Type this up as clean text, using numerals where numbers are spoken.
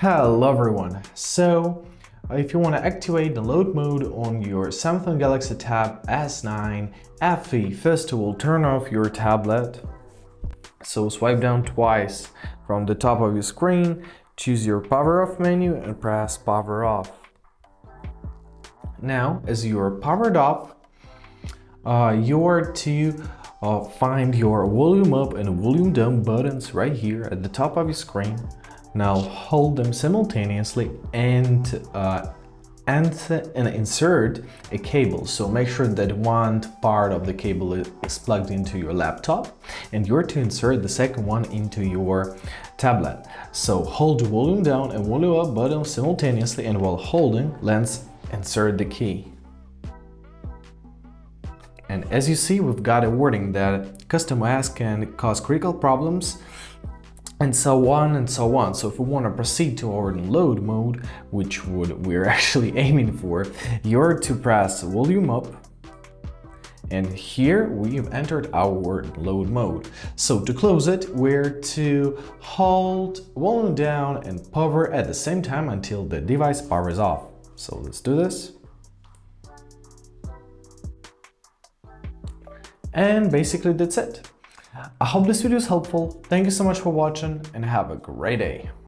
Hello everyone. If you want to activate the load mode on your Samsung Galaxy Tab S9 FE, first of all turn off your tablet. So swipe down twice from the top of your screen, choose your power off menu and press power off. Now as you are powered off, you are to find your volume up and volume down buttons right here at the top of your screen. Now hold them simultaneously and insert a cable. So make sure that one part of the cable is plugged into your laptop and you're to insert the second one into your tablet. So hold the volume down and volume up button simultaneously, and while holding, let's insert the key. And as you see, we've got a warning that custom OS can cause critical problems and so on and so on. So if we want to proceed to our load mode, which we're actually aiming for, you're to press volume up, and here we've entered our load mode. So to close it, we're to hold volume down and power at the same time until the device powers off. So let's do this. And basically that's it. I hope this video is helpful. Thank you so much for watching and have a great day.